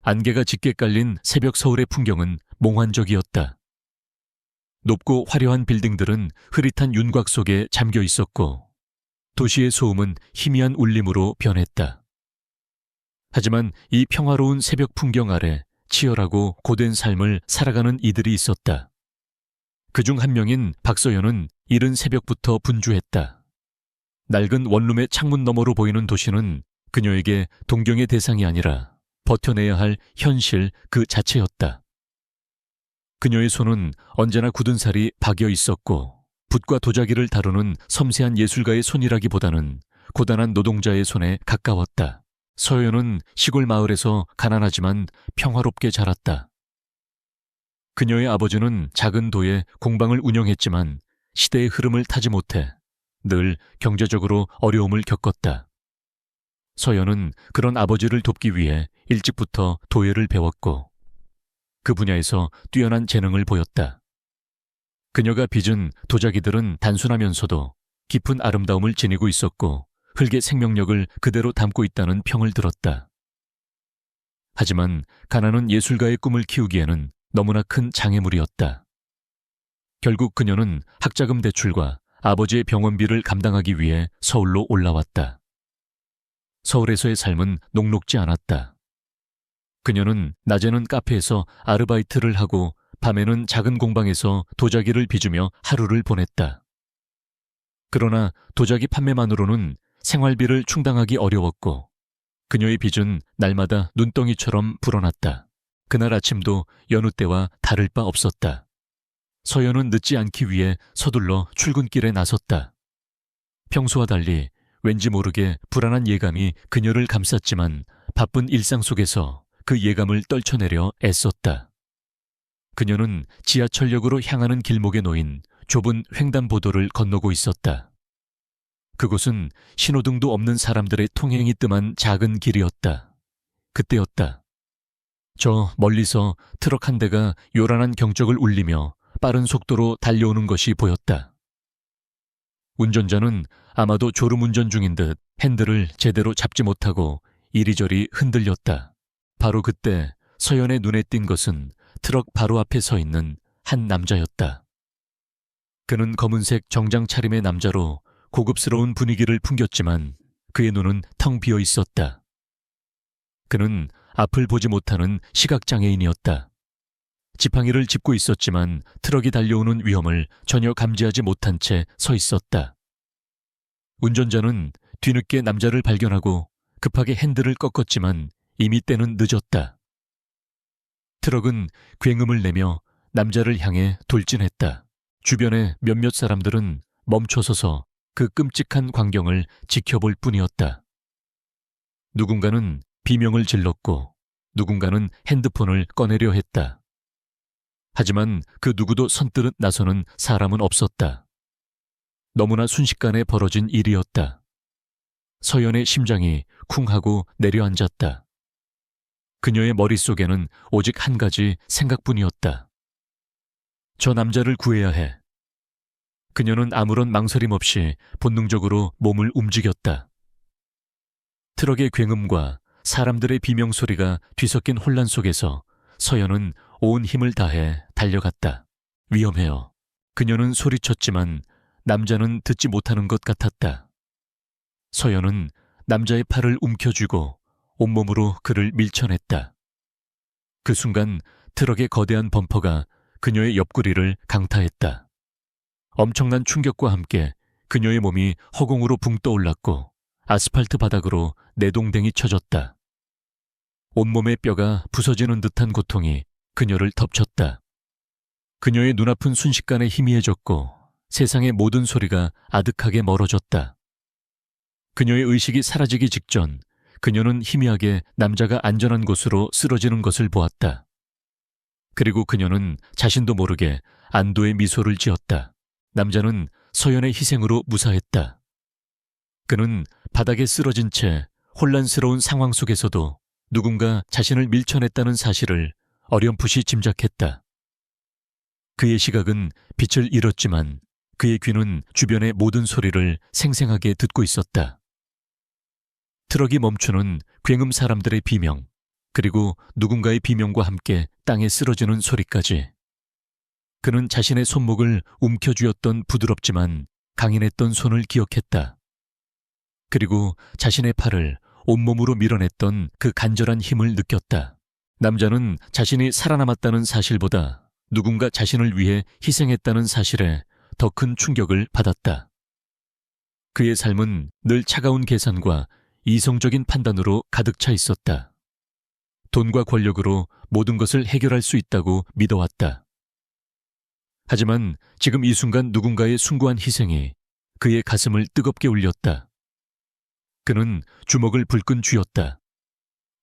안개가 짙게 깔린 새벽 서울의 풍경은 몽환적이었다. 높고 화려한 빌딩들은 흐릿한 윤곽 속에 잠겨 있었고 도시의 소음은 희미한 울림으로 변했다. 하지만 이 평화로운 새벽 풍경 아래 치열하고 고된 삶을 살아가는 이들이 있었다. 그중 한 명인 박서연은 이른 새벽부터 분주했다. 낡은 원룸의 창문 너머로 보이는 도시는 그녀에게 동경의 대상이 아니라 버텨내야 할 현실 그 자체였다. 그녀의 손은 언제나 굳은 살이 박여 있었고 붓과 도자기를 다루는 섬세한 예술가의 손이라기보다는 고단한 노동자의 손에 가까웠다. 서연은 시골 마을에서 가난하지만 평화롭게 자랐다. 그녀의 아버지는 작은 도에 공방을 운영했지만 시대의 흐름을 타지 못해 늘 경제적으로 어려움을 겪었다. 서연은 그런 아버지를 돕기 위해 일찍부터 도예를 배웠고 그 분야에서 뛰어난 재능을 보였다. 그녀가 빚은 도자기들은 단순하면서도 깊은 아름다움을 지니고 있었고 흙의 생명력을 그대로 담고 있다는 평을 들었다. 하지만 가난은 예술가의 꿈을 키우기에는 너무나 큰 장애물이었다. 결국 그녀는 학자금 대출과 아버지의 병원비를 감당하기 위해 서울로 올라왔다. 서울에서의 삶은 녹록지 않았다. 그녀는 낮에는 카페에서 아르바이트를 하고 밤에는 작은 공방에서 도자기를 빚으며 하루를 보냈다. 그러나 도자기 판매만으로는 생활비를 충당하기 어려웠고 그녀의 빚은 날마다 눈덩이처럼 불어났다. 그날 아침도 여느 때와 다를 바 없었다. 서연은 늦지 않기 위해 서둘러 출근길에 나섰다. 평소와 달리 왠지 모르게 불안한 예감이 그녀를 감쌌지만 바쁜 일상 속에서 그 예감을 떨쳐내려 애썼다. 그녀는 지하철역으로 향하는 길목에 놓인 좁은 횡단보도를 건너고 있었다. 그곳은 신호등도 없는 사람들의 통행이 뜸한 작은 길이었다. 그때였다. 저 멀리서 트럭 한 대가 요란한 경적을 울리며 빠른 속도로 달려오는 것이 보였다. 운전자는 아마도 졸음운전 중인 듯 핸들을 제대로 잡지 못하고 이리저리 흔들렸다. 바로 그때 서연의 눈에 띈 것은 트럭 바로 앞에 서 있는 한 남자였다. 그는 검은색 정장 차림의 남자로 고급스러운 분위기를 풍겼지만 그의 눈은 텅 비어 있었다. 그는 앞을 보지 못하는 시각장애인이었다. 지팡이를 짚고 있었지만 트럭이 달려오는 위험을 전혀 감지하지 못한 채 서 있었다. 운전자는 뒤늦게 남자를 발견하고 급하게 핸들을 꺾었지만 이미 때는 늦었다. 트럭은 굉음을 내며 남자를 향해 돌진했다. 주변의 몇몇 사람들은 멈춰서서 그 끔찍한 광경을 지켜볼 뿐이었다. 누군가는 비명을 질렀고 누군가는 핸드폰을 꺼내려 했다. 하지만 그 누구도 선뜻 나서는 사람은 없었다. 너무나 순식간에 벌어진 일이었다. 서연의 심장이 쿵 하고 내려앉았다. 그녀의 머릿속에는 오직 한 가지 생각뿐이었다. 저 남자를 구해야 해. 그녀는 아무런 망설임 없이 본능적으로 몸을 움직였다. 트럭의 굉음과 사람들의 비명소리가 뒤섞인 혼란 속에서 서연은 온 힘을 다해 달려갔다. 위험해요. 그녀는 소리쳤지만 남자는 듣지 못하는 것 같았다. 서연은 남자의 팔을 움켜쥐고 온몸으로 그를 밀쳐냈다. 그 순간 트럭의 거대한 범퍼가 그녀의 옆구리를 강타했다. 엄청난 충격과 함께 그녀의 몸이 허공으로 붕 떠올랐고 아스팔트 바닥으로 내동댕이 쳐졌다. 온몸의 뼈가 부서지는 듯한 고통이 그녀를 덮쳤다. 그녀의 눈앞은 순식간에 희미해졌고 세상의 모든 소리가 아득하게 멀어졌다. 그녀의 의식이 사라지기 직전 그녀는 희미하게 남자가 안전한 곳으로 쓰러지는 것을 보았다. 그리고 그녀는 자신도 모르게 안도의 미소를 지었다. 남자는 서연의 희생으로 무사했다. 그는 바닥에 쓰러진 채 혼란스러운 상황 속에서도 누군가 자신을 밀쳐냈다는 사실을 어렴풋이 짐작했다. 그의 시각은 빛을 잃었지만 그의 귀는 주변의 모든 소리를 생생하게 듣고 있었다. 트럭이 멈추는 굉음 사람들의 비명, 그리고 누군가의 비명과 함께 땅에 쓰러지는 소리까지. 그는 자신의 손목을 움켜쥐었던 부드럽지만 강인했던 손을 기억했다. 그리고 자신의 팔을 온몸으로 밀어냈던 그 간절한 힘을 느꼈다. 남자는 자신이 살아남았다는 사실보다 누군가 자신을 위해 희생했다는 사실에 더 큰 충격을 받았다. 그의 삶은 늘 차가운 계산과 이성적인 판단으로 가득 차 있었다. 돈과 권력으로 모든 것을 해결할 수 있다고 믿어왔다. 하지만 지금 이 순간 누군가의 숭고한 희생이 그의 가슴을 뜨겁게 울렸다. 그는 주먹을 불끈 쥐었다.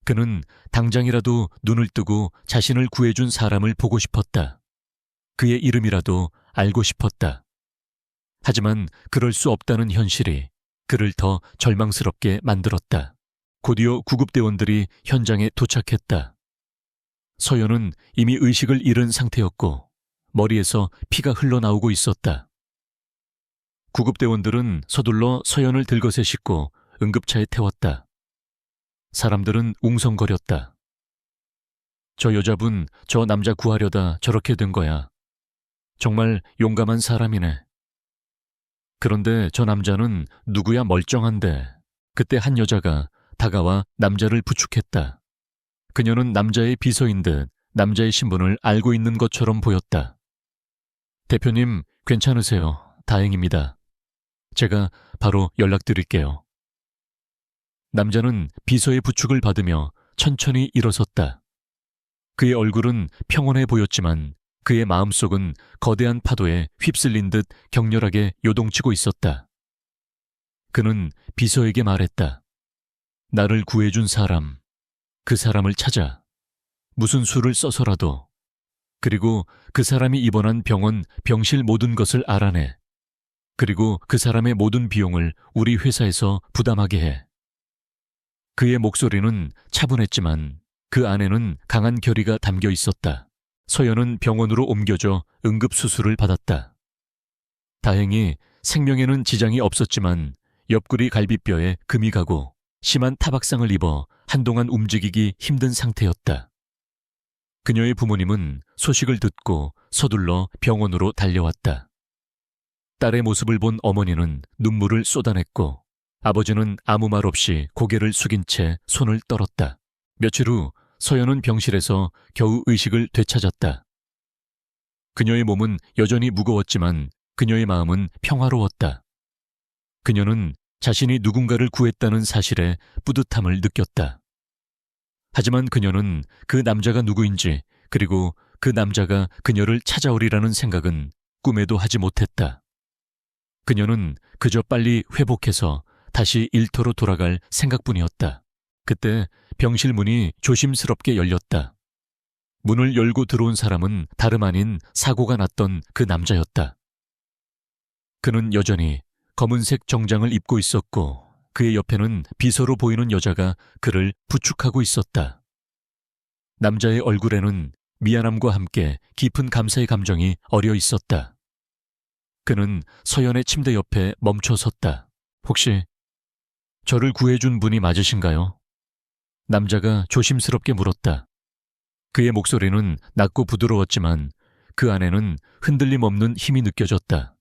그는 당장이라도 눈을 뜨고 자신을 구해준 사람을 보고 싶었다. 그의 이름이라도 알고 싶었다. 하지만 그럴 수 없다는 현실이 그를 더 절망스럽게 만들었다. 곧이어 구급대원들이 현장에 도착했다. 서연은 이미 의식을 잃은 상태였고 머리에서 피가 흘러나오고 있었다. 구급대원들은 서둘러 서연을 들것에 싣고 응급차에 태웠다. 사람들은 웅성거렸다. 저 여자분, 저 남자 구하려다 저렇게 된 거야. 정말 용감한 사람이네. 그런데 저 남자는 누구야 멀쩡한데. 그때 한 여자가 다가와 남자를 부축했다. 그녀는 남자의 비서인 듯 남자의 신분을 알고 있는 것처럼 보였다. 대표님, 괜찮으세요? 다행입니다. 제가 바로 연락드릴게요. 남자는 비서의 부축을 받으며 천천히 일어섰다. 그의 얼굴은 평온해 보였지만 그의 마음속은 거대한 파도에 휩쓸린 듯 격렬하게 요동치고 있었다. 그는 비서에게 말했다. 나를 구해준 사람, 그 사람을 찾아. 무슨 수를 써서라도. 그리고 그 사람이 입원한 병원, 병실 모든 것을 알아내. 그리고 그 사람의 모든 비용을 우리 회사에서 부담하게 해. 그의 목소리는 차분했지만 그 안에는 강한 결의가 담겨 있었다. 서연은 병원으로 옮겨져 응급수술을 받았다. 다행히 생명에는 지장이 없었지만 옆구리 갈비뼈에 금이 가고 심한 타박상을 입어 한동안 움직이기 힘든 상태였다. 그녀의 부모님은 소식을 듣고 서둘러 병원으로 달려왔다. 딸의 모습을 본 어머니는 눈물을 쏟아냈고 아버지는 아무 말 없이 고개를 숙인 채 손을 떨었다. 며칠 후 서연은 병실에서 겨우 의식을 되찾았다. 그녀의 몸은 여전히 무거웠지만 그녀의 마음은 평화로웠다. 그녀는 자신이 누군가를 구했다는 사실에 뿌듯함을 느꼈다. 하지만 그녀는 그 남자가 누구인지 그리고 그 남자가 그녀를 찾아오리라는 생각은 꿈에도 하지 못했다. 그녀는 그저 빨리 회복해서 다시 일터로 돌아갈 생각뿐이었다. 그때 병실 문이 조심스럽게 열렸다. 문을 열고 들어온 사람은 다름 아닌 사고가 났던 그 남자였다. 그는 여전히 검은색 정장을 입고 있었고 그의 옆에는 비서로 보이는 여자가 그를 부축하고 있었다. 남자의 얼굴에는 미안함과 함께 깊은 감사의 감정이 어려 있었다. 그는 서연의 침대 옆에 멈춰 섰다. 혹시 저를 구해준 분이 맞으신가요? 남자가 조심스럽게 물었다. 그의 목소리는 낮고 부드러웠지만 그 안에는 흔들림 없는 힘이 느껴졌다.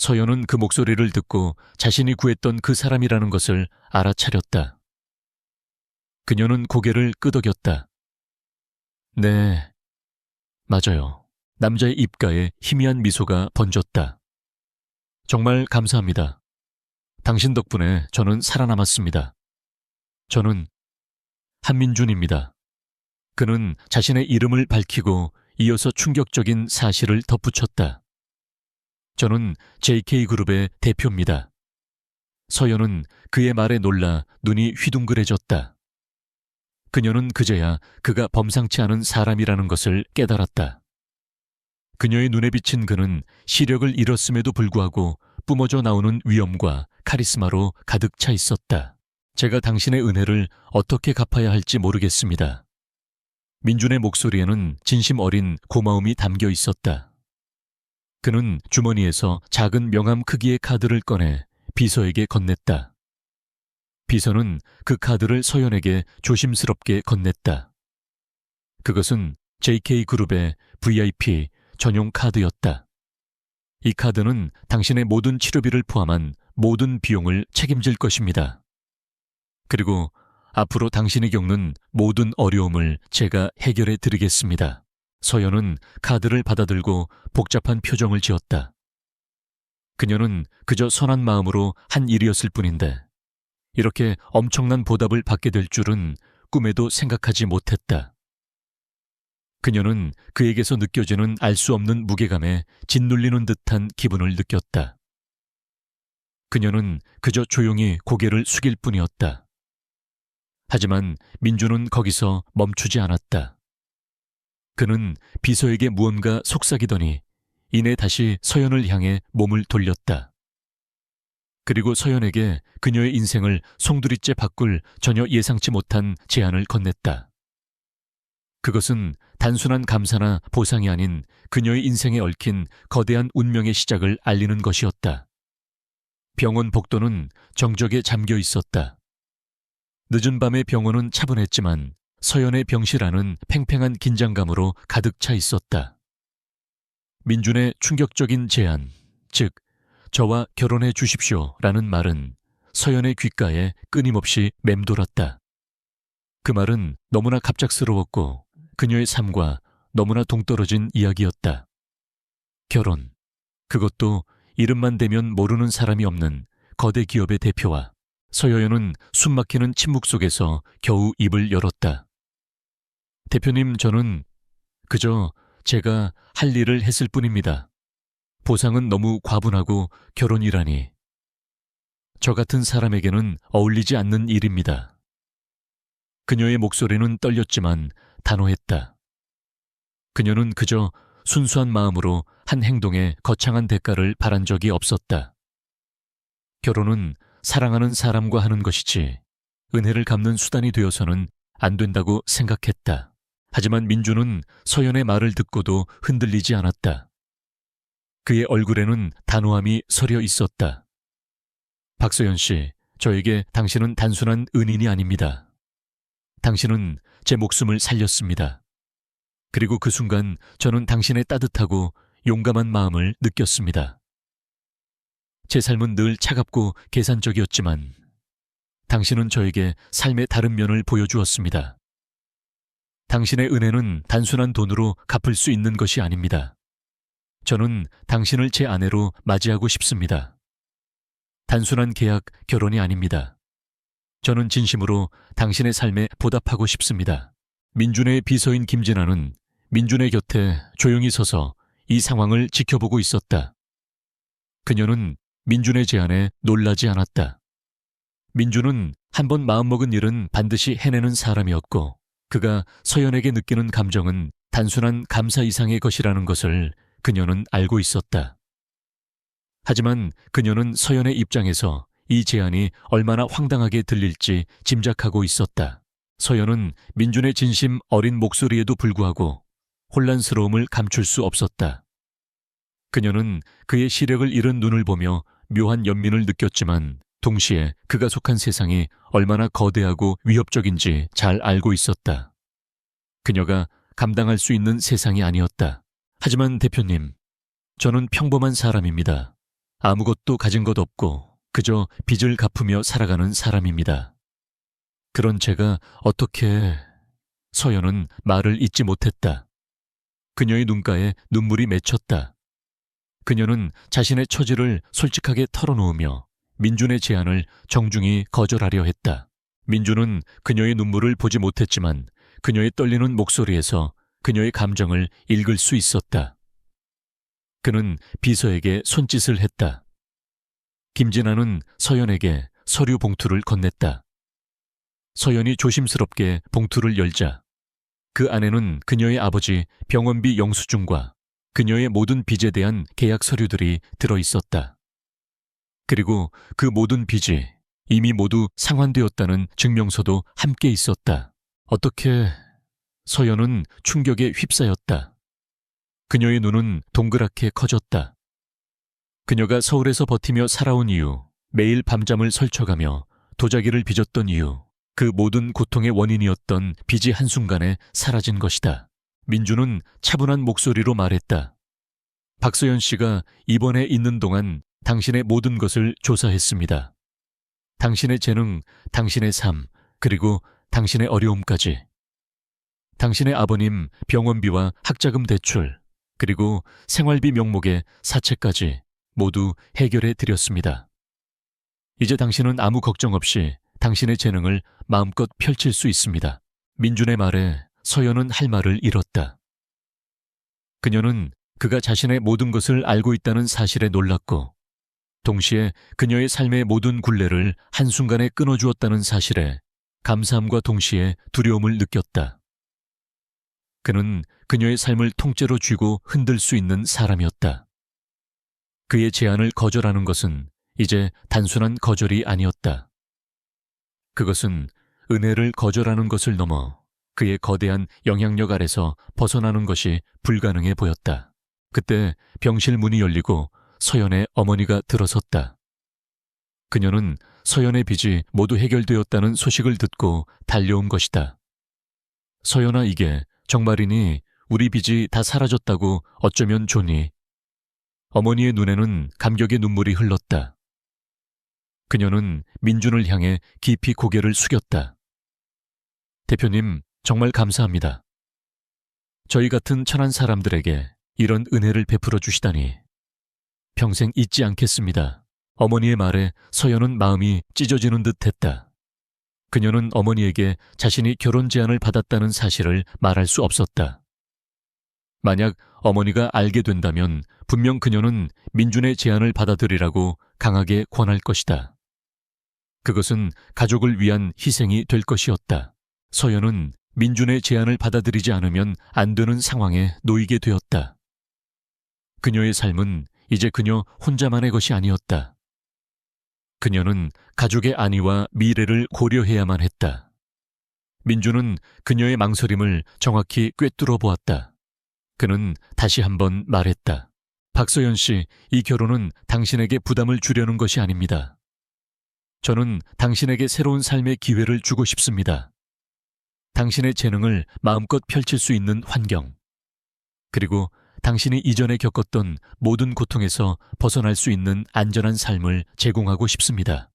서연은 그 목소리를 듣고 자신이 구했던 그 사람이라는 것을 알아차렸다. 그녀는 고개를 끄덕였다. 네, 맞아요. 남자의 입가에 희미한 미소가 번졌다. 정말 감사합니다. 당신 덕분에 저는 살아남았습니다. 저는 한민준입니다. 그는 자신의 이름을 밝히고 이어서 충격적인 사실을 덧붙였다. 저는 JK그룹의 대표입니다. 서연은 그의 말에 놀라 눈이 휘둥그레졌다. 그녀는 그제야 그가 범상치 않은 사람이라는 것을 깨달았다. 그녀의 눈에 비친 그는 시력을 잃었음에도 불구하고 뿜어져 나오는 위엄과 카리스마로 가득 차 있었다. 제가 당신의 은혜를 어떻게 갚아야 할지 모르겠습니다. 민준의 목소리에는 진심 어린 고마움이 담겨 있었다. 그는 주머니에서 작은 명함 크기의 카드를 꺼내 비서에게 건넸다. 비서는 그 카드를 서연에게 조심스럽게 건넸다. 그것은 JK그룹의 VIP 전용 카드였다. 이 카드는 당신의 모든 치료비를 포함한 모든 비용을 책임질 것입니다. 그리고 앞으로 당신이 겪는 모든 어려움을 제가 해결해 드리겠습니다. 서연은 카드를 받아들고 복잡한 표정을 지었다. 그녀는 그저 선한 마음으로 한 일이었을 뿐인데 이렇게 엄청난 보답을 받게 될 줄은 꿈에도 생각하지 못했다. 그녀는 그에게서 느껴지는 알 수 없는 무게감에 짓눌리는 듯한 기분을 느꼈다. 그녀는 그저 조용히 고개를 숙일 뿐이었다. 하지만 민주는 거기서 멈추지 않았다. 그는 비서에게 무언가 속삭이더니 이내 다시 서연을 향해 몸을 돌렸다. 그리고 서연에게 그녀의 인생을 송두리째 바꿀 전혀 예상치 못한 제안을 건넸다. 그것은 단순한 감사나 보상이 아닌 그녀의 인생에 얽힌 거대한 운명의 시작을 알리는 것이었다. 병원 복도는 정적에 잠겨 있었다. 늦은 밤의 병원은 차분했지만 서연의 병실 안은 팽팽한 긴장감으로 가득 차 있었다. 민준의 충격적인 제안, 즉 저와 결혼해 주십시오라는 말은 서연의 귓가에 끊임없이 맴돌았다. 그 말은 너무나 갑작스러웠고 그녀의 삶과 너무나 동떨어진 이야기였다. 결혼, 그것도 이름만 대면 모르는 사람이 없는 거대 기업의 대표와 서여연은 숨막히는 침묵 속에서 겨우 입을 열었다. 대표님, 저는 그저 제가 할 일을 했을 뿐입니다. 보상은 너무 과분하고 결혼이라니. 저 같은 사람에게는 어울리지 않는 일입니다. 그녀의 목소리는 떨렸지만 단호했다. 그녀는 그저 순수한 마음으로 한 행동에 거창한 대가를 바란 적이 없었다. 결혼은 사랑하는 사람과 하는 것이지 은혜를 갚는 수단이 되어서는 안 된다고 생각했다. 하지만 민주는 서연의 말을 듣고도 흔들리지 않았다. 그의 얼굴에는 단호함이 서려 있었다. 박서연 씨, 저에게 당신은 단순한 은인이 아닙니다. 당신은 제 목숨을 살렸습니다. 그리고 그 순간 저는 당신의 따뜻하고 용감한 마음을 느꼈습니다. 제 삶은 늘 차갑고 계산적이었지만 당신은 저에게 삶의 다른 면을 보여주었습니다. 당신의 은혜는 단순한 돈으로 갚을 수 있는 것이 아닙니다. 저는 당신을 제 아내로 맞이하고 싶습니다. 단순한 계약, 결혼이 아닙니다. 저는 진심으로 당신의 삶에 보답하고 싶습니다. 민준의 비서인 김진아는 민준의 곁에 조용히 서서 이 상황을 지켜보고 있었다. 그녀는 민준의 제안에 놀라지 않았다. 민준은 한번 마음먹은 일은 반드시 해내는 사람이었고 그가 서연에게 느끼는 감정은 단순한 감사 이상의 것이라는 것을 그녀는 알고 있었다. 하지만 그녀는 서연의 입장에서 이 제안이 얼마나 황당하게 들릴지 짐작하고 있었다. 서연은 민준의 진심 어린 목소리에도 불구하고 혼란스러움을 감출 수 없었다. 그녀는 그의 시력을 잃은 눈을 보며 묘한 연민을 느꼈지만 동시에 그가 속한 세상이 얼마나 거대하고 위협적인지 잘 알고 있었다. 그녀가 감당할 수 있는 세상이 아니었다. 하지만 대표님, 저는 평범한 사람입니다. 아무것도 가진 것 없고 그저 빚을 갚으며 살아가는 사람입니다. 그런 제가 어떻게... 서연은 말을 잇지 못했다. 그녀의 눈가에 눈물이 맺혔다. 그녀는 자신의 처지를 솔직하게 털어놓으며 민준의 제안을 정중히 거절하려 했다. 민준은 그녀의 눈물을 보지 못했지만 그녀의 떨리는 목소리에서 그녀의 감정을 읽을 수 있었다. 그는 비서에게 손짓을 했다. 김진아는 서연에게 서류 봉투를 건넸다. 서연이 조심스럽게 봉투를 열자 그 안에는 그녀의 아버지 병원비 영수증과 그녀의 모든 빚에 대한 계약 서류들이 들어있었다. 그리고 그 모든 빚이 이미 모두 상환되었다는 증명서도 함께 있었다. 어떻게... 서연은 충격에 휩싸였다. 그녀의 눈은 동그랗게 커졌다. 그녀가 서울에서 버티며 살아온 이유, 매일 밤잠을 설쳐가며 도자기를 빚었던 이유, 그 모든 고통의 원인이었던 빚이 한순간에 사라진 것이다. 민주는 차분한 목소리로 말했다. 박서연 씨가 입원해 있는 동안 당신의 모든 것을 조사했습니다. 당신의 재능, 당신의 삶, 그리고 당신의 어려움까지. 당신의 아버님 병원비와 학자금 대출, 그리고 생활비 명목의 사채까지 모두 해결해 드렸습니다. 이제 당신은 아무 걱정 없이 당신의 재능을 마음껏 펼칠 수 있습니다. 민준의 말에 서연은 할 말을 잃었다. 그녀는 그가 자신의 모든 것을 알고 있다는 사실에 놀랐고, 동시에 그녀의 삶의 모든 굴레를 한순간에 끊어주었다는 사실에 감사함과 동시에 두려움을 느꼈다. 그는 그녀의 삶을 통째로 쥐고 흔들 수 있는 사람이었다. 그의 제안을 거절하는 것은 이제 단순한 거절이 아니었다. 그것은 은혜를 거절하는 것을 넘어 그의 거대한 영향력 아래서 벗어나는 것이 불가능해 보였다. 그때 병실 문이 열리고 서연의 어머니가 들어섰다. 그녀는 서연의 빚이 모두 해결되었다는 소식을 듣고 달려온 것이다. 서연아, 이게 정말이니? 우리 빚이 다 사라졌다고 어쩌면 좋니? 어머니의 눈에는 감격의 눈물이 흘렀다. 그녀는 민준을 향해 깊이 고개를 숙였다. 대표님, 정말 감사합니다. 저희 같은 천한 사람들에게 이런 은혜를 베풀어 주시다니 평생 잊지 않겠습니다. 어머니의 말에 서연은 마음이 찢어지는 듯 했다. 그녀는 어머니에게 자신이 결혼 제안을 받았다는 사실을 말할 수 없었다. 만약 어머니가 알게 된다면 분명 그녀는 민준의 제안을 받아들이라고 강하게 권할 것이다. 그것은 가족을 위한 희생이 될 것이었다. 서연은 민준의 제안을 받아들이지 않으면 안 되는 상황에 놓이게 되었다. 그녀의 삶은 이제 그녀 혼자만의 것이 아니었다. 그녀는 가족의 안위와 미래를 고려해야만 했다. 민준은 그녀의 망설임을 정확히 꿰뚫어 보았다. 그는 다시 한번 말했다. 박서연 씨, 이 결혼은 당신에게 부담을 주려는 것이 아닙니다. 저는 당신에게 새로운 삶의 기회를 주고 싶습니다. 당신의 재능을 마음껏 펼칠 수 있는 환경, 그리고 당신이 이전에 겪었던 모든 고통에서 벗어날 수 있는 안전한 삶을 제공하고 싶습니다.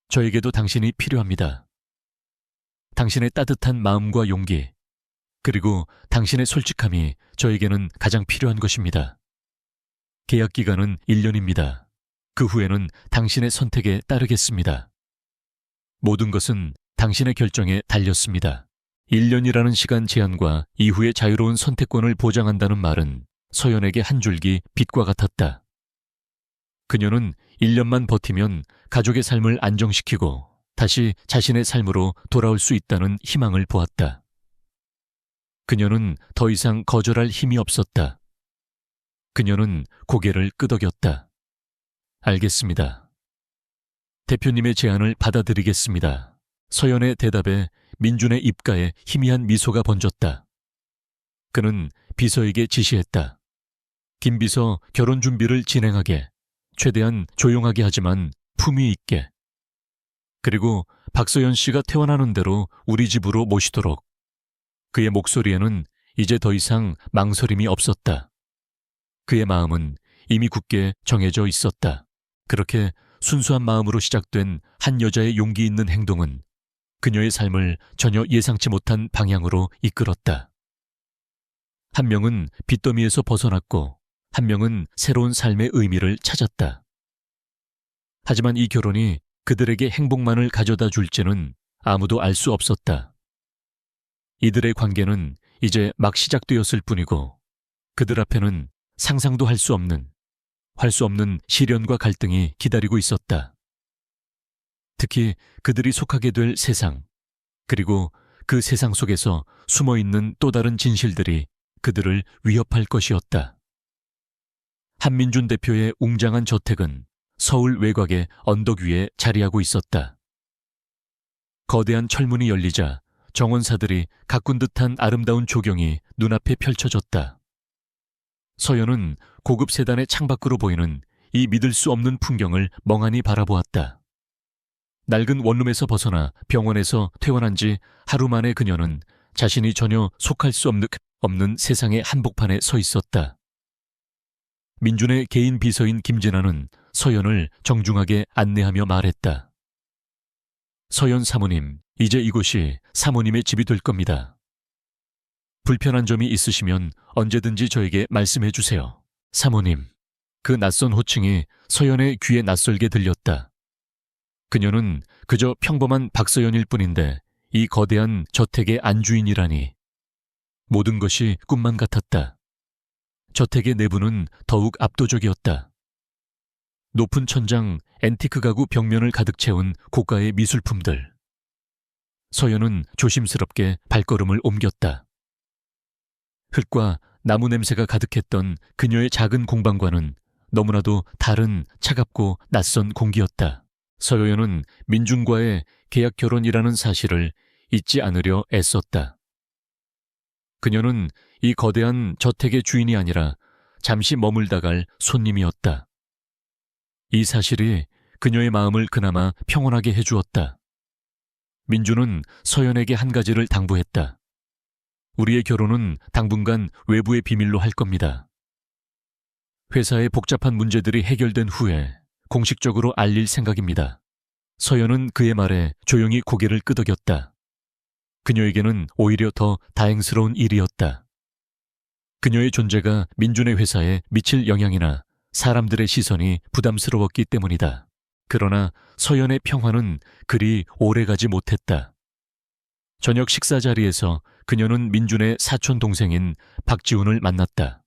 저에게도 당신이 필요합니다. 당신의 따뜻한 마음과 용기, 그리고 당신의 솔직함이 저에게는 가장 필요한 것입니다. 계약 기간은 1년입니다. 그 후에는 당신의 선택에 따르겠습니다. 모든 것은 당신의 결정에 달렸습니다. 1년이라는 시간 제한과 이후의 자유로운 선택권을 보장한다는 말은 서연에게 한 줄기 빛과 같았다. 그녀는 1년만 버티면 가족의 삶을 안정시키고 다시 자신의 삶으로 돌아올 수 있다는 희망을 보았다. 그녀는 더 이상 거절할 힘이 없었다. 그녀는 고개를 끄덕였다. 알겠습니다. 대표님의 제안을 받아들이겠습니다. 서연의 대답에 민준의 입가에 희미한 미소가 번졌다. 그는 비서에게 지시했다. 김 비서, 결혼 준비를 진행하게. 최대한 조용하게 하지만 품위 있게. 그리고 박서연 씨가 퇴원하는 대로 우리 집으로 모시도록. 그의 목소리에는 이제 더 이상 망설임이 없었다. 그의 마음은 이미 굳게 정해져 있었다. 그렇게 순수한 마음으로 시작된 한 여자의 용기 있는 행동은 그녀의 삶을 전혀 예상치 못한 방향으로 이끌었다. 한 명은 빚더미에서 벗어났고 한 명은 새로운 삶의 의미를 찾았다. 하지만 이 결혼이 그들에게 행복만을 가져다 줄지는 아무도 알 수 없었다. 이들의 관계는 이제 막 시작되었을 뿐이고 그들 앞에는 상상도 할 수 없는 시련과 갈등이 기다리고 있었다. 특히 그들이 속하게 될 세상, 그리고 그 세상 속에서 숨어있는 또 다른 진실들이 그들을 위협할 것이었다. 한민준 대표의 웅장한 저택은 서울 외곽의 언덕 위에 자리하고 있었다. 거대한 철문이 열리자 정원사들이 가꾼 듯한 아름다운 조경이 눈앞에 펼쳐졌다. 서연은 고급 세단의 창밖으로 보이는 이 믿을 수 없는 풍경을 멍하니 바라보았다. 낡은 원룸에서 벗어나 병원에서 퇴원한 지 하루 만에 그녀는 자신이 전혀 속할 수 없는 세상의 한복판에 서 있었다. 민준의 개인 비서인 김진아는 서연을 정중하게 안내하며 말했다. 서연 사모님, 이제 이곳이 사모님의 집이 될 겁니다. 불편한 점이 있으시면 언제든지 저에게 말씀해 주세요. 사모님. 그 낯선 호칭이 서연의 귀에 낯설게 들렸다. 그녀는 그저 평범한 박서연일 뿐인데 이 거대한 저택의 안주인이라니. 모든 것이 꿈만 같았다. 저택의 내부는 더욱 압도적이었다. 높은 천장, 앤티크 가구 벽면을 가득 채운 고가의 미술품들. 서연은 조심스럽게 발걸음을 옮겼다. 흙과 나무 냄새가 가득했던 그녀의 작은 공방과는 너무나도 다른 차갑고 낯선 공기였다. 서연은 민준과의 계약 결혼이라는 사실을 잊지 않으려 애썼다. 그녀는 이 거대한 저택의 주인이 아니라 잠시 머물다 갈 손님이었다. 이 사실이 그녀의 마음을 그나마 평온하게 해주었다. 민준은 서연에게 한 가지를 당부했다. 우리의 결혼은 당분간 외부의 비밀로 할 겁니다. 회사의 복잡한 문제들이 해결된 후에 공식적으로 알릴 생각입니다. 서연은 그의 말에 조용히 고개를 끄덕였다. 그녀에게는 오히려 더 다행스러운 일이었다. 그녀의 존재가 민준의 회사에 미칠 영향이나 사람들의 시선이 부담스러웠기 때문이다. 그러나 서연의 평화는 그리 오래가지 못했다. 저녁 식사 자리에서 그녀는 민준의 사촌 동생인 박지훈을 만났다.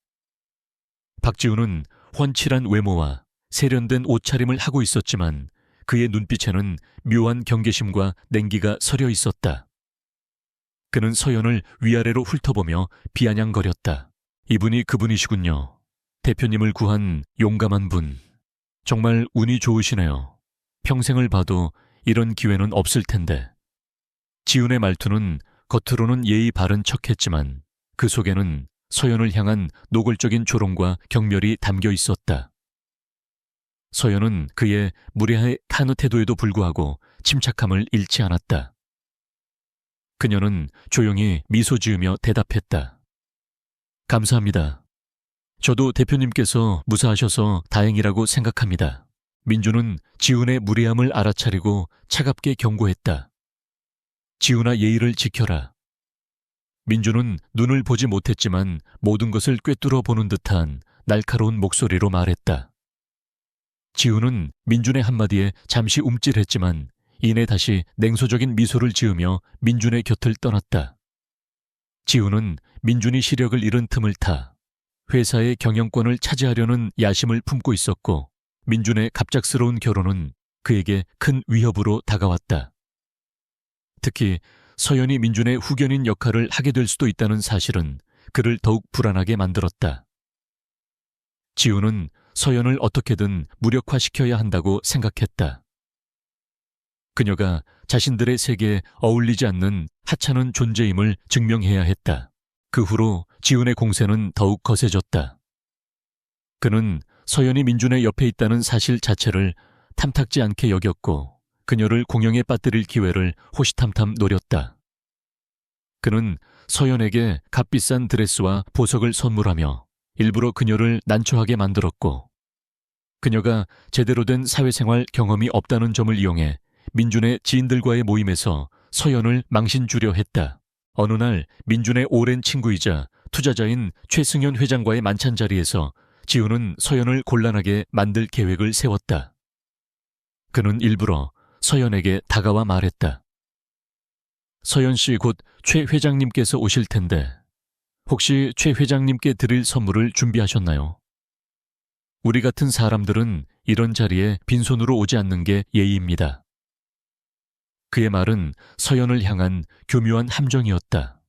박지훈은 훤칠한 외모와 세련된 옷차림을 하고 있었지만 그의 눈빛에는 묘한 경계심과 냉기가 서려 있었다. 그는 서연을 위아래로 훑어보며 비아냥거렸다. 이분이 그분이시군요. 대표님을 구한 용감한 분. 정말 운이 좋으시네요. 평생을 봐도 이런 기회는 없을 텐데. 지훈의 말투는 겉으로는 예의 바른 척했지만 그 속에는 서연을 향한 노골적인 조롱과 경멸이 담겨 있었다. 서연은 그의 무례한 태도에도 불구하고 침착함을 잃지 않았다. 그녀는 조용히 미소 지으며 대답했다. 감사합니다. 저도 대표님께서 무사하셔서 다행이라고 생각합니다. 민준은 지훈의 무례함을 알아차리고 차갑게 경고했다. 지훈아, 예의를 지켜라. 민준은 눈을 보지 못했지만 모든 것을 꿰뚫어 보는 듯한 날카로운 목소리로 말했다. 지훈은 민준의 한마디에 잠시 움찔했지만 이내 다시 냉소적인 미소를 지으며 민준의 곁을 떠났다. 지훈은 민준이 시력을 잃은 틈을 타 회사의 경영권을 차지하려는 야심을 품고 있었고 민준의 갑작스러운 결혼은 그에게 큰 위협으로 다가왔다. 특히 서연이 민준의 후견인 역할을 하게 될 수도 있다는 사실은 그를 더욱 불안하게 만들었다. 지훈은 서연을 어떻게든 무력화시켜야 한다고 생각했다. 그녀가 자신들의 세계에 어울리지 않는 하찮은 존재임을 증명해야 했다. 그 후로 지훈의 공세는 더욱 거세졌다. 그는 서연이 민준의 옆에 있다는 사실 자체를 탐탁지 않게 여겼고 그녀를 공영에 빠뜨릴 기회를 호시탐탐 노렸다. 그는 서연에게 값비싼 드레스와 보석을 선물하며 일부러 그녀를 난처하게 만들었고 그녀가 제대로 된 사회생활 경험이 없다는 점을 이용해 민준의 지인들과의 모임에서 서연을 망신 주려 했다. 어느 날 민준의 오랜 친구이자 투자자인 최승현 회장과의 만찬 자리에서 지훈은 서연을 곤란하게 만들 계획을 세웠다. 그는 일부러 서연에게 다가와 말했다. 서연 씨, 곧 최 회장님께서 오실 텐데 혹시 최 회장님께 드릴 선물을 준비하셨나요? 우리 같은 사람들은 이런 자리에 빈손으로 오지 않는 게 예의입니다. 그의 말은 서연을 향한 교묘한 함정이었다.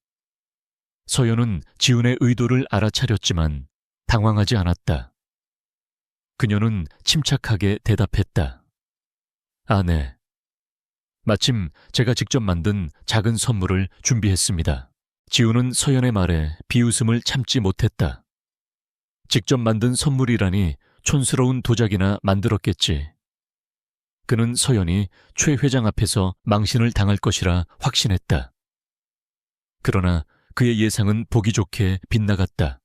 서연은 지훈의 의도를 알아차렸지만 당황하지 않았다. 그녀는 침착하게 대답했다. 아, 네. 마침 제가 직접 만든 작은 선물을 준비했습니다. 지훈은 서연의 말에 비웃음을 참지 못했다. 직접 만든 선물이라니 촌스러운 도자기나 만들었겠지. 그는 서연이 최 회장 앞에서 망신을 당할 것이라 확신했다. 그러나 그의 예상은 보기 좋게 빗나갔다.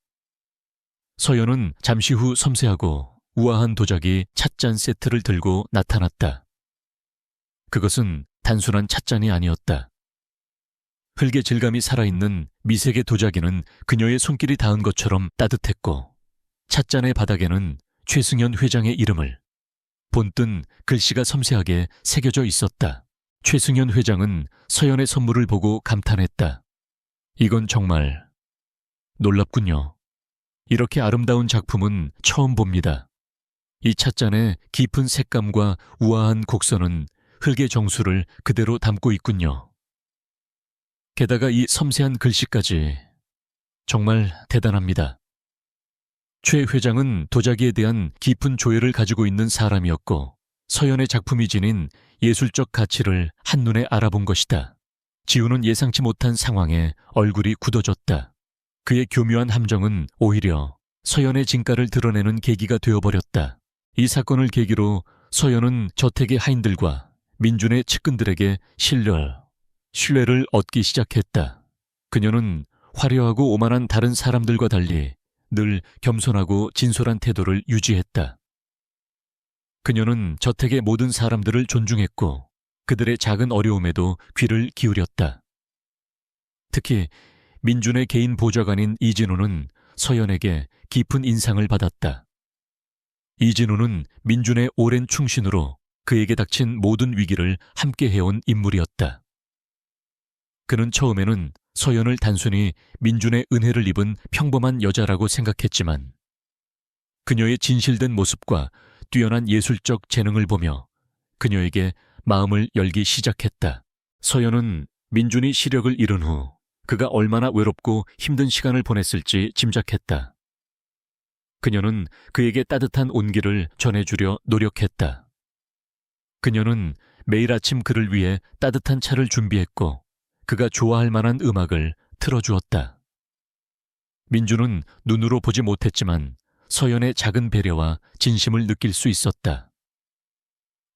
서연은 잠시 후 섬세하고 우아한 도자기 찻잔 세트를 들고 나타났다. 그것은 단순한 찻잔이 아니었다. 흙의 질감이 살아있는 미색의 도자기는 그녀의 손길이 닿은 것처럼 따뜻했고, 찻잔의 바닥에는 최승현 회장의 이름을 본뜬 글씨가 섬세하게 새겨져 있었다. 최승현 회장은 서연의 선물을 보고 감탄했다. 이건 정말 놀랍군요. 이렇게 아름다운 작품은 처음 봅니다. 이 찻잔의 깊은 색감과 우아한 곡선은 흙의 정수를 그대로 담고 있군요. 게다가 이 섬세한 글씨까지 정말 대단합니다. 최 회장은 도자기에 대한 깊은 조예를 가지고 있는 사람이었고, 서연의 작품이 지닌 예술적 가치를 한눈에 알아본 것이다. 지우는 예상치 못한 상황에 얼굴이 굳어졌다. 그의 교묘한 함정은 오히려 서연의 진가를 드러내는 계기가 되어버렸다. 이 사건을 계기로 서연은 저택의 하인들과 민준의 측근들에게 신뢰를 얻기 시작했다. 그녀는 화려하고 오만한 다른 사람들과 달리 늘 겸손하고 진솔한 태도를 유지했다. 그녀는 저택의 모든 사람들을 존중했고, 그들의 작은 어려움에도 귀를 기울였다. 특히 민준의 개인 보좌관인 이진우는 서연에게 깊은 인상을 받았다. 이진우는 민준의 오랜 충신으로 그에게 닥친 모든 위기를 함께 해온 인물이었다. 그는 처음에는 서연을 단순히 민준의 은혜를 입은 평범한 여자라고 생각했지만, 그녀의 진실된 모습과 뛰어난 예술적 재능을 보며 그녀에게 마음을 열기 시작했다. 서연은 민준이 시력을 잃은 후 그가 얼마나 외롭고 힘든 시간을 보냈을지 짐작했다. 그녀는 그에게 따뜻한 온기를 전해주려 노력했다. 그녀는 매일 아침 그를 위해 따뜻한 차를 준비했고, 그가 좋아할 만한 음악을 틀어주었다. 민준은 눈으로 보지 못했지만 서연의 작은 배려와 진심을 느낄 수 있었다.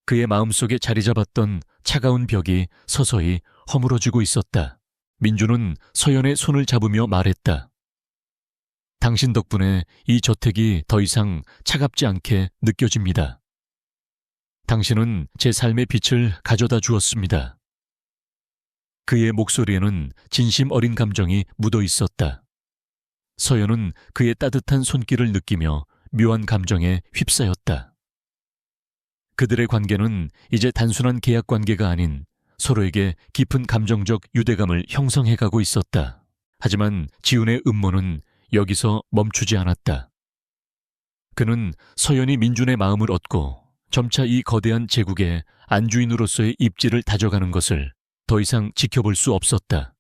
그의 마음속에 자리 잡았던 차가운 벽이 서서히 허물어지고 있었다. 민준은 서연의 손을 잡으며 말했다. 당신 덕분에 이 저택이 더 이상 차갑지 않게 느껴집니다. 당신은 제 삶의 빛을 가져다 주었습니다. 그의 목소리에는 진심 어린 감정이 묻어 있었다. 서연은 그의 따뜻한 손길을 느끼며 묘한 감정에 휩싸였다. 그들의 관계는 이제 단순한 계약 관계가 아닌 서로에게 깊은 감정적 유대감을 형성해가고 있었다. 하지만 지훈의 음모는 여기서 멈추지 않았다. 그는 서연이 민준의 마음을 얻고 점차 이 거대한 제국의 안주인으로서의 입지를 다져가는 것을 더 이상 지켜볼 수 없었다.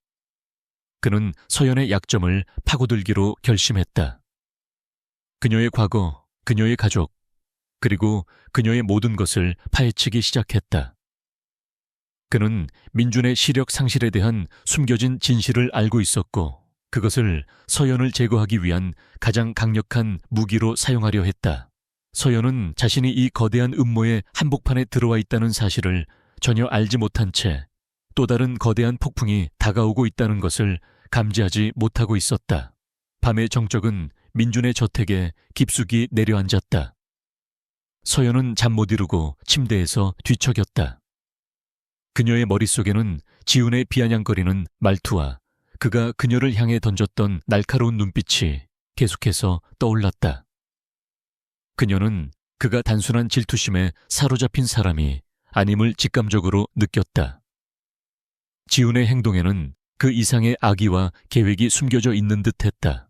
그는 서연의 약점을 파고들기로 결심했다. 그녀의 과거, 그녀의 가족, 그리고 그녀의 모든 것을 파헤치기 시작했다. 그는 민준의 시력 상실에 대한 숨겨진 진실을 알고 있었고, 그것을 서연을 제거하기 위한 가장 강력한 무기로 사용하려 했다. 서연은 자신이 이 거대한 음모의 한복판에 들어와 있다는 사실을 전혀 알지 못한 채 또 다른 거대한 폭풍이 다가오고 있다는 것을 감지하지 못하고 있었다. 밤의 정적은 민준의 저택에 깊숙이 내려앉았다. 서연은 잠 못 이루고 침대에서 뒤척였다. 그녀의 머릿속에는 지훈의 비아냥거리는 말투와 그가 그녀를 향해 던졌던 날카로운 눈빛이 계속해서 떠올랐다. 그녀는 그가 단순한 질투심에 사로잡힌 사람이 아님을 직감적으로 느꼈다. 지훈의 행동에는 그 이상의 악의와 계획이 숨겨져 있는 듯했다.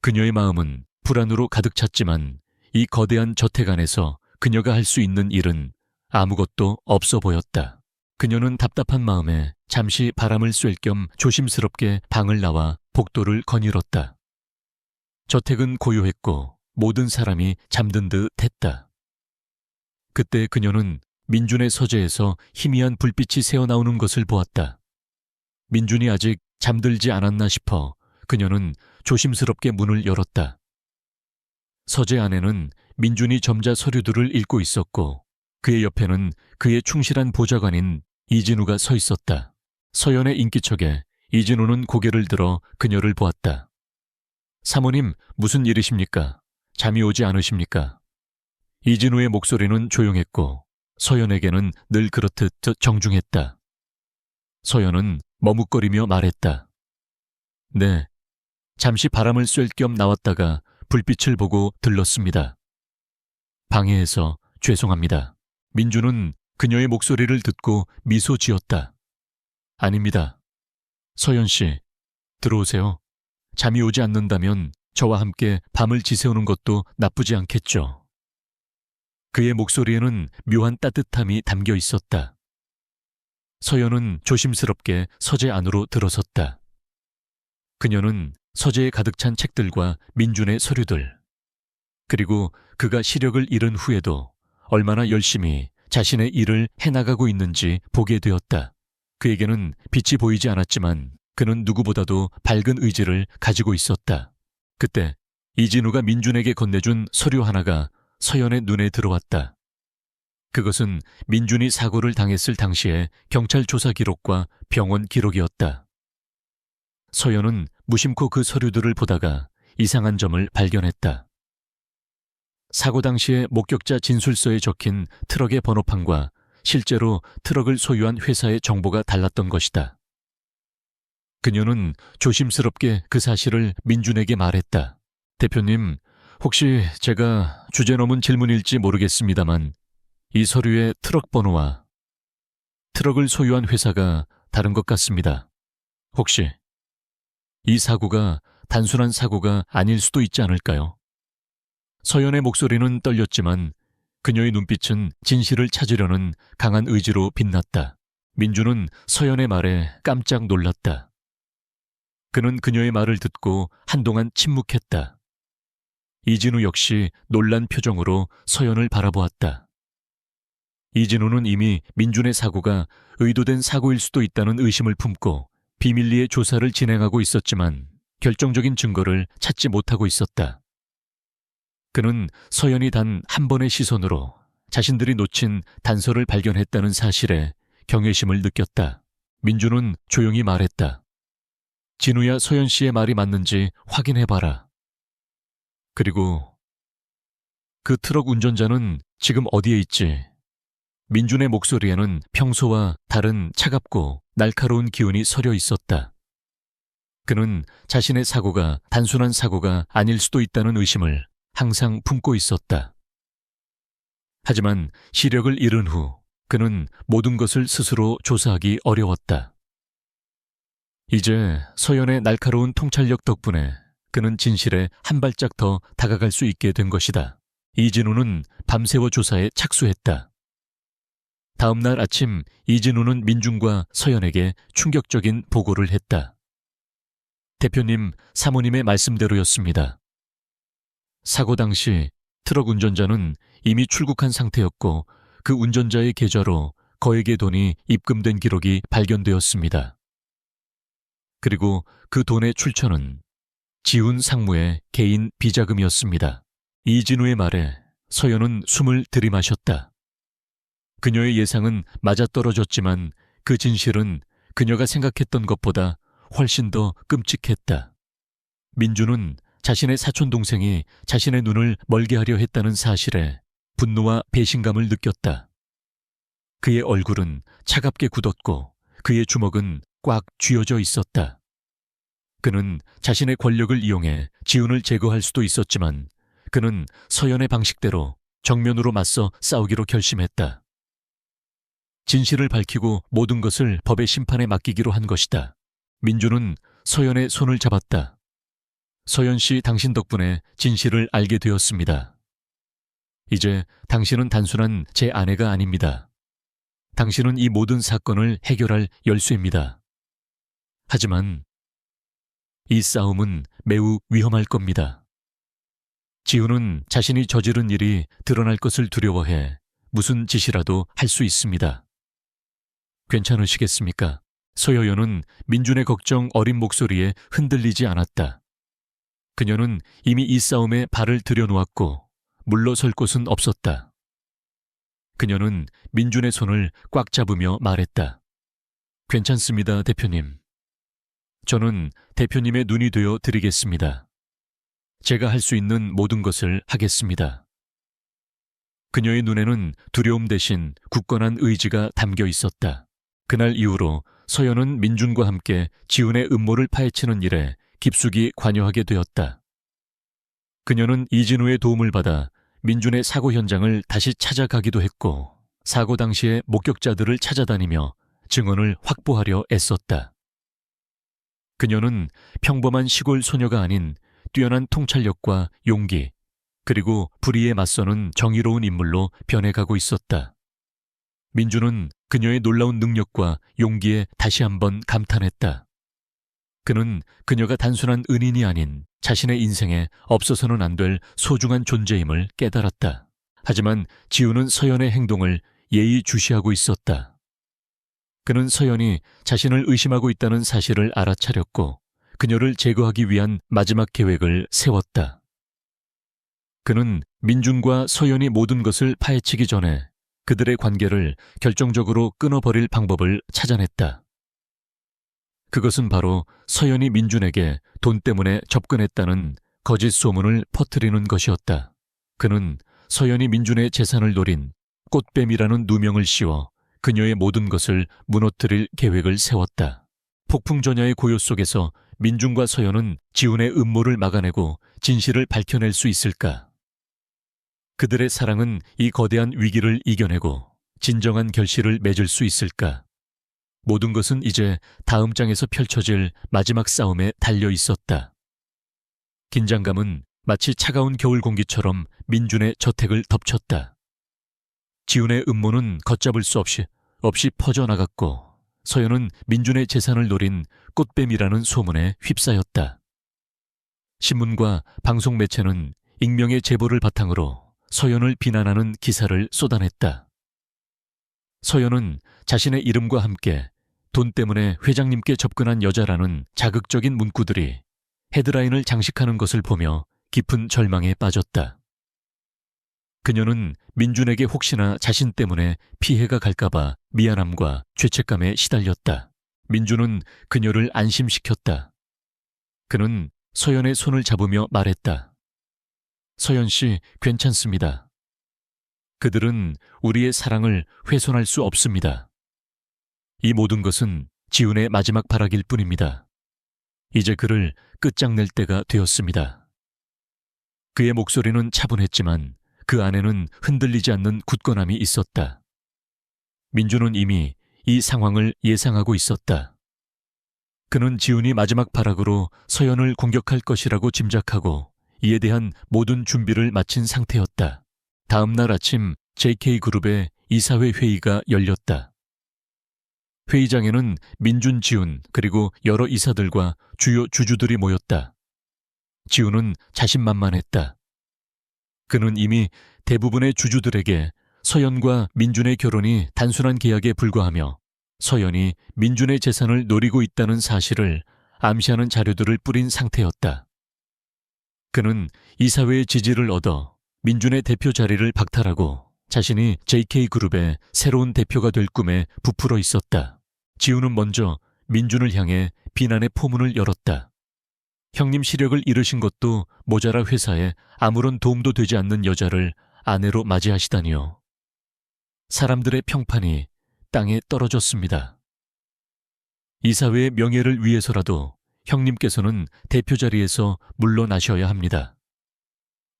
그녀의 마음은 불안으로 가득 찼지만 이 거대한 저택 안에서 그녀가 할 수 있는 일은 아무것도 없어 보였다. 그녀는 답답한 마음에 잠시 바람을 쐴 겸 조심스럽게 방을 나와 복도를 거닐었다. 저택은 고요했고 모든 사람이 잠든 듯 했다. 그때 그녀는 민준의 서재에서 희미한 불빛이 새어나오는 것을 보았다. 민준이 아직 잠들지 않았나 싶어 그녀는 조심스럽게 문을 열었다. 서재 안에는 민준이 점자 서류들을 읽고 있었고 그의 옆에는 그의 충실한 보좌관인 이진우가 서 있었다. 서연의 인기척에 이진우는 고개를 들어 그녀를 보았다. 사모님, 무슨 일이십니까? 잠이 오지 않으십니까? 이진우의 목소리는 조용했고 서연에게는 늘 그렇듯 정중했다. 서연은 머뭇거리며 말했다. 네, 잠시 바람을 쐴 겸 나왔다가 불빛을 보고 들렀습니다. 방해해서 죄송합니다. 민주는 그녀의 목소리를 듣고 미소 지었다. 아닙니다. 서연 씨, 들어오세요. 잠이 오지 않는다면 저와 함께 밤을 지새우는 것도 나쁘지 않겠죠. 그의 목소리에는 묘한 따뜻함이 담겨 있었다. 서연은 조심스럽게 서재 안으로 들어섰다. 그녀는 서재에 가득 찬 책들과 민준의 서류들, 그리고 그가 시력을 잃은 후에도 얼마나 열심히 자신의 일을 해나가고 있는지 보게 되었다. 그에게는 빛이 보이지 않았지만 그는 누구보다도 밝은 의지를 가지고 있었다. 그때 이진우가 민준에게 건네준 서류 하나가 서연의 눈에 들어왔다. 그것은 민준이 사고를 당했을 당시의 경찰 조사 기록과 병원 기록이었다. 서연은 무심코 그 서류들을 보다가 이상한 점을 발견했다. 사고 당시의 목격자 진술서에 적힌 트럭의 번호판과 실제로 트럭을 소유한 회사의 정보가 달랐던 것이다. 그녀는 조심스럽게 그 사실을 민준에게 말했다. 대표님, 혹시 제가 주제넘은 질문일지 모르겠습니다만 이 서류의 트럭 번호와 트럭을 소유한 회사가 다른 것 같습니다. 혹시 이 사고가 단순한 사고가 아닐 수도 있지 않을까요? 서연의 목소리는 떨렸지만 그녀의 눈빛은 진실을 찾으려는 강한 의지로 빛났다. 민주는 서연의 말에 깜짝 놀랐다. 그는 그녀의 말을 듣고 한동안 침묵했다. 이진우 역시 놀란 표정으로 서연을 바라보았다. 이진우는 이미 민준의 사고가 의도된 사고일 수도 있다는 의심을 품고 비밀리에 조사를 진행하고 있었지만 결정적인 증거를 찾지 못하고 있었다. 그는 서연이 단 한 번의 시선으로 자신들이 놓친 단서를 발견했다는 사실에 경외심을 느꼈다. 민주는 조용히 말했다. 진우야, 서연 씨의 말이 맞는지 확인해봐라. 그리고 그 트럭 운전자는 지금 어디에 있지? 민준의 목소리에는 평소와 다른 차갑고 날카로운 기운이 서려 있었다. 그는 자신의 사고가 단순한 사고가 아닐 수도 있다는 의심을 항상 품고 있었다. 하지만 시력을 잃은 후 그는 모든 것을 스스로 조사하기 어려웠다. 이제 서연의 날카로운 통찰력 덕분에 그는 진실에 한 발짝 더 다가갈 수 있게 된 것이다. 이진우는 밤새워 조사에 착수했다. 다음 날 아침 이진우는 민준과 서연에게 충격적인 보고를 했다. 대표님, 사모님의 말씀대로였습니다. 사고 당시 트럭 운전자는 이미 출국한 상태였고 그 운전자의 계좌로 거액의 돈이 입금된 기록이 발견되었습니다. 그리고 그 돈의 출처는 지훈 상무의 개인 비자금이었습니다. 이진우의 말에 서연은 숨을 들이마셨다. 그녀의 예상은 맞아떨어졌지만 그 진실은 그녀가 생각했던 것보다 훨씬 더 끔찍했다. 민주는 자신의 사촌동생이 자신의 눈을 멀게 하려 했다는 사실에 분노와 배신감을 느꼈다. 그의 얼굴은 차갑게 굳었고 그의 주먹은 꽉 쥐어져 있었다. 그는 자신의 권력을 이용해 지훈을 제거할 수도 있었지만 그는 서연의 방식대로 정면으로 맞서 싸우기로 결심했다. 진실을 밝히고 모든 것을 법의 심판에 맡기기로 한 것이다. 민주는 서연의 손을 잡았다. 서연 씨, 당신 덕분에 진실을 알게 되었습니다. 이제 당신은 단순한 제 아내가 아닙니다. 당신은 이 모든 사건을 해결할 열쇠입니다. 하지만 이 싸움은 매우 위험할 겁니다. 지훈은 자신이 저지른 일이 드러날 것을 두려워해 무슨 짓이라도 할 수 있습니다. 괜찮으시겠습니까? 서여연은 민준의 걱정 어린 목소리에 흔들리지 않았다. 그녀는 이미 이 싸움에 발을 들여놓았고 물러설 곳은 없었다. 그녀는 민준의 손을 꽉 잡으며 말했다. 괜찮습니다, 대표님. 저는 대표님의 눈이 되어 드리겠습니다. 제가 할 수 있는 모든 것을 하겠습니다. 그녀의 눈에는 두려움 대신 굳건한 의지가 담겨 있었다. 그날 이후로 서연은 민준과 함께 지훈의 음모를 파헤치는 일에 깊숙이 관여하게 되었다. 그녀는 이진우의 도움을 받아 민준의 사고 현장을 다시 찾아가기도 했고, 사고 당시의 목격자들을 찾아다니며 증언을 확보하려 애썼다. 그녀는 평범한 시골 소녀가 아닌 뛰어난 통찰력과 용기, 그리고 불의에 맞서는 정의로운 인물로 변해가고 있었다. 민준은 그녀의 놀라운 능력과 용기에 다시 한번 감탄했다. 그는 그녀가 단순한 은인이 아닌 자신의 인생에 없어서는 안 될 소중한 존재임을 깨달았다. 하지만 지우는 서연의 행동을 예의주시하고 있었다. 그는 서연이 자신을 의심하고 있다는 사실을 알아차렸고 그녀를 제거하기 위한 마지막 계획을 세웠다. 그는 민준과 서연이 모든 것을 파헤치기 전에 그들의 관계를 결정적으로 끊어버릴 방법을 찾아냈다. 그것은 바로 서연이 민준에게 돈 때문에 접근했다는 거짓 소문을 퍼뜨리는 것이었다. 그는 서연이 민준의 재산을 노린 꽃뱀이라는 누명을 씌워 그녀의 모든 것을 무너뜨릴 계획을 세웠다. 폭풍전야의 고요 속에서 민준과 서연은 지훈의 음모를 막아내고 진실을 밝혀낼 수 있을까? 그들의 사랑은 이 거대한 위기를 이겨내고 진정한 결실을 맺을 수 있을까? 모든 것은 이제 다음 장에서 펼쳐질 마지막 싸움에 달려 있었다. 긴장감은 마치 차가운 겨울 공기처럼 민준의 저택을 덮쳤다. 지훈의 음모는 걷잡을 수 없이 퍼져나갔고 서연은 민준의 재산을 노린 꽃뱀이라는 소문에 휩싸였다. 신문과 방송 매체는 익명의 제보를 바탕으로 서연을 비난하는 기사를 쏟아냈다. 서연은 자신의 이름과 함께 돈 때문에 회장님께 접근한 여자라는 자극적인 문구들이 헤드라인을 장식하는 것을 보며 깊은 절망에 빠졌다. 그녀는 민준에게 혹시나 자신 때문에 피해가 갈까봐 미안함과 죄책감에 시달렸다. 민준은 그녀를 안심시켰다. 그는 서연의 손을 잡으며 말했다. 서연 씨, 괜찮습니다. 그들은 우리의 사랑을 훼손할 수 없습니다. 이 모든 것은 지훈의 마지막 발악일 뿐입니다. 이제 그를 끝장낼 때가 되었습니다. 그의 목소리는 차분했지만 그 안에는 흔들리지 않는 굳건함이 있었다. 민준은 이미 이 상황을 예상하고 있었다. 그는 지훈이 마지막 발악으로 서연을 공격할 것이라고 짐작하고 이에 대한 모든 준비를 마친 상태였다. 다음 날 아침 JK그룹의 이사회 회의가 열렸다. 회의장에는 민준, 지훈 그리고 여러 이사들과 주요 주주들이 모였다. 지훈은 자신만만했다. 그는 이미 대부분의 주주들에게 서연과 민준의 결혼이 단순한 계약에 불과하며 서연이 민준의 재산을 노리고 있다는 사실을 암시하는 자료들을 뿌린 상태였다. 그는 이사회의 지지를 얻어 민준의 대표 자리를 박탈하고 자신이 JK그룹의 새로운 대표가 될 꿈에 부풀어 있었다. 지훈은 먼저 민준을 향해 비난의 포문을 열었다. 형님 시력을 잃으신 것도 모자라 회사에 아무런 도움도 되지 않는 여자를 아내로 맞이하시다니요. 사람들의 평판이 땅에 떨어졌습니다. 이사회의 명예를 위해서라도 형님께서는 대표 자리에서 물러나셔야 합니다.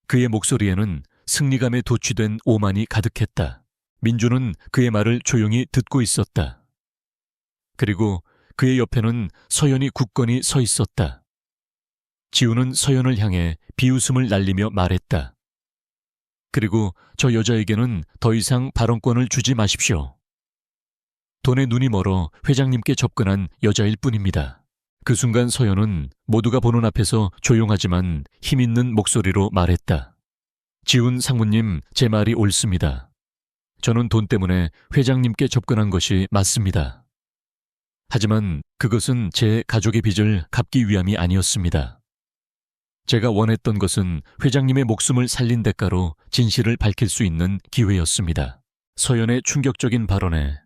그의 목소리에는 승리감에 도취된 오만이 가득했다. 민준은 그의 말을 조용히 듣고 있었다. 그리고 그의 옆에는 서연이 굳건히 서 있었다. 지훈은 서연을 향해 비웃음을 날리며 말했다. 그리고 저 여자에게는 더 이상 발언권을 주지 마십시오. 돈에 눈이 멀어 회장님께 접근한 여자일 뿐입니다. 그 순간 서연은 모두가 보는 앞에서 조용하지만 힘있는 목소리로 말했다. 지훈 상무님, 제 말이 옳습니다. 저는 돈 때문에 회장님께 접근한 것이 맞습니다. 하지만 그것은 제 가족의 빚을 갚기 위함이 아니었습니다. 제가 원했던 것은 회장님의 목숨을 살린 대가로 진실을 밝힐 수 있는 기회였습니다. 서연의 충격적인 발언에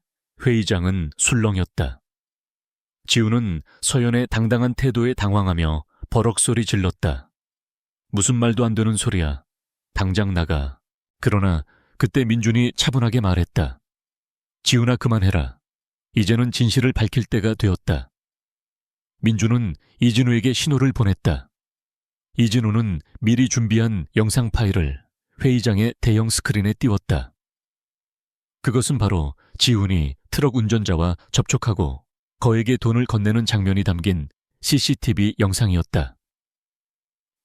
회의장은 술렁였다. 지우는 서연의 당당한 태도에 당황하며 버럭 소리 질렀다. 무슨 말도 안 되는 소리야. 당장 나가. 그러나 그때 민준이 차분하게 말했다. 지훈아, 그만해라. 이제는 진실을 밝힐 때가 되었다. 민준은 이진우에게 신호를 보냈다. 이진우는 미리 준비한 영상 파일을 회의장의 대형 스크린에 띄웠다. 그것은 바로 지훈이 트럭 운전자와 접촉하고 거액의 돈을 건네는 장면이 담긴 CCTV 영상이었다.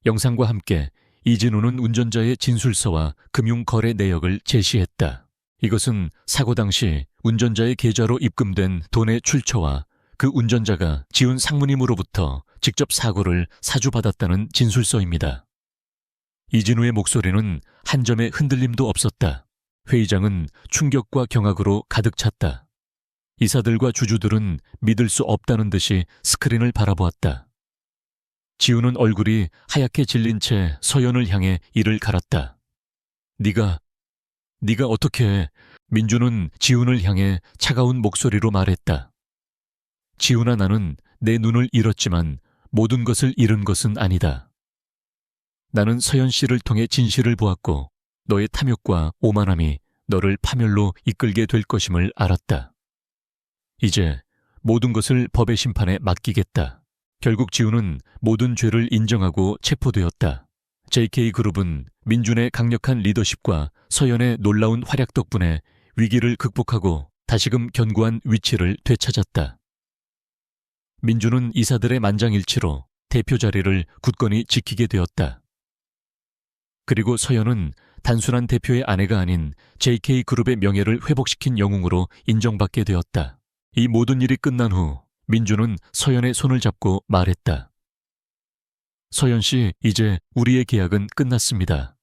영상과 함께 이진우는 운전자의 진술서와 금융거래 내역을 제시했다. 이것은 사고 당시 운전자의 계좌로 입금된 돈의 출처와 그 운전자가 지훈 상무님으로부터 직접 사고를 사주받았다는 진술서입니다. 이진우의 목소리는 한 점의 흔들림도 없었다. 회의장은 충격과 경악으로 가득 찼다. 이사들과 주주들은 믿을 수 없다는 듯이 스크린을 바라보았다. 지우는 얼굴이 하얗게 질린 채 서연을 향해 이를 갈았다. 네가 어떻게 해? 민주는 지훈을 향해 차가운 목소리로 말했다. 지훈아, 나는 내 눈을 잃었지만 모든 것을 잃은 것은 아니다. 나는 서연 씨를 통해 진실을 보았고 너의 탐욕과 오만함이 너를 파멸로 이끌게 될 것임을 알았다. 이제 모든 것을 법의 심판에 맡기겠다. 결국 지훈은 모든 죄를 인정하고 체포되었다. JK그룹은 민준의 강력한 리더십과 서연의 놀라운 활약 덕분에 위기를 극복하고 다시금 견고한 위치를 되찾았다. 민준은 이사들의 만장일치로 대표 자리를 굳건히 지키게 되었다. 그리고 서연은 단순한 대표의 아내가 아닌 JK그룹의 명예를 회복시킨 영웅으로 인정받게 되었다. 이 모든 일이 끝난 후 민준은 서연의 손을 잡고 말했다. 서연 씨, 이제 우리의 계약은 끝났습니다.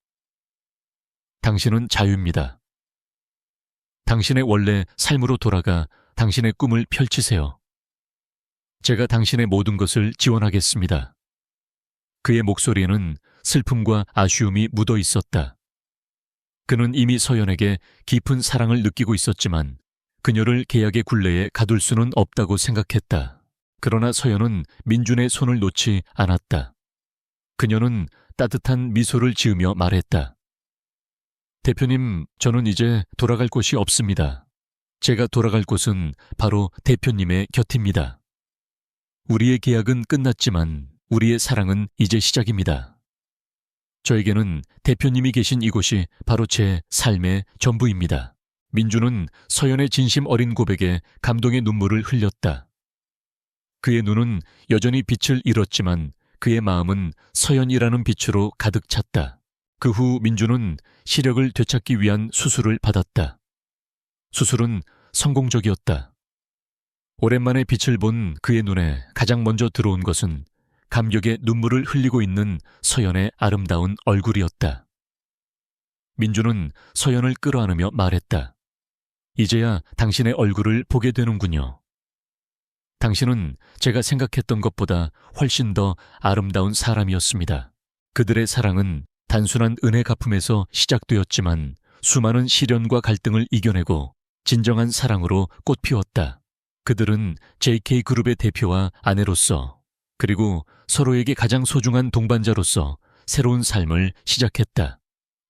당신은 자유입니다. 당신의 원래 삶으로 돌아가 당신의 꿈을 펼치세요. 제가 당신의 모든 것을 지원하겠습니다. 그의 목소리에는 슬픔과 아쉬움이 묻어 있었다. 그는 이미 서연에게 깊은 사랑을 느끼고 있었지만 그녀를 계약의 굴레에 가둘 수는 없다고 생각했다. 그러나 서연은 민준의 손을 놓지 않았다. 그녀는 따뜻한 미소를 지으며 말했다. 대표님, 저는 이제 돌아갈 곳이 없습니다. 제가 돌아갈 곳은 바로 대표님의 곁입니다. 우리의 계약은 끝났지만 우리의 사랑은 이제 시작입니다. 저에게는 대표님이 계신 이곳이 바로 제 삶의 전부입니다. 민준은 서연의 진심 어린 고백에 감동의 눈물을 흘렸다. 그의 눈은 여전히 빛을 잃었지만 그의 마음은 서연이라는 빛으로 가득 찼다. 그 후 민준은 시력을 되찾기 위한 수술을 받았다. 수술은 성공적이었다. 오랜만에 빛을 본 그의 눈에 가장 먼저 들어온 것은 감격의 눈물을 흘리고 있는 서연의 아름다운 얼굴이었다. 민준은 서연을 끌어안으며 말했다. 이제야 당신의 얼굴을 보게 되는군요. 당신은 제가 생각했던 것보다 훨씬 더 아름다운 사람이었습니다. 그들의 사랑은 단순한 은혜 갚음에서 시작되었지만 수많은 시련과 갈등을 이겨내고 진정한 사랑으로 꽃피웠다. 그들은 JK그룹의 대표와 아내로서 그리고 서로에게 가장 소중한 동반자로서 새로운 삶을 시작했다.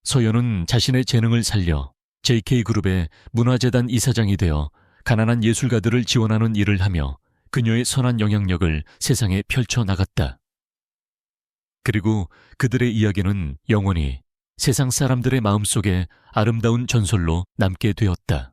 서연은 자신의 재능을 살려 JK그룹의 문화재단 이사장이 되어 가난한 예술가들을 지원하는 일을 하며 그녀의 선한 영향력을 세상에 펼쳐나갔다. 그리고 그들의 이야기는 영원히 세상 사람들의 마음속에 아름다운 전설로 남게 되었다.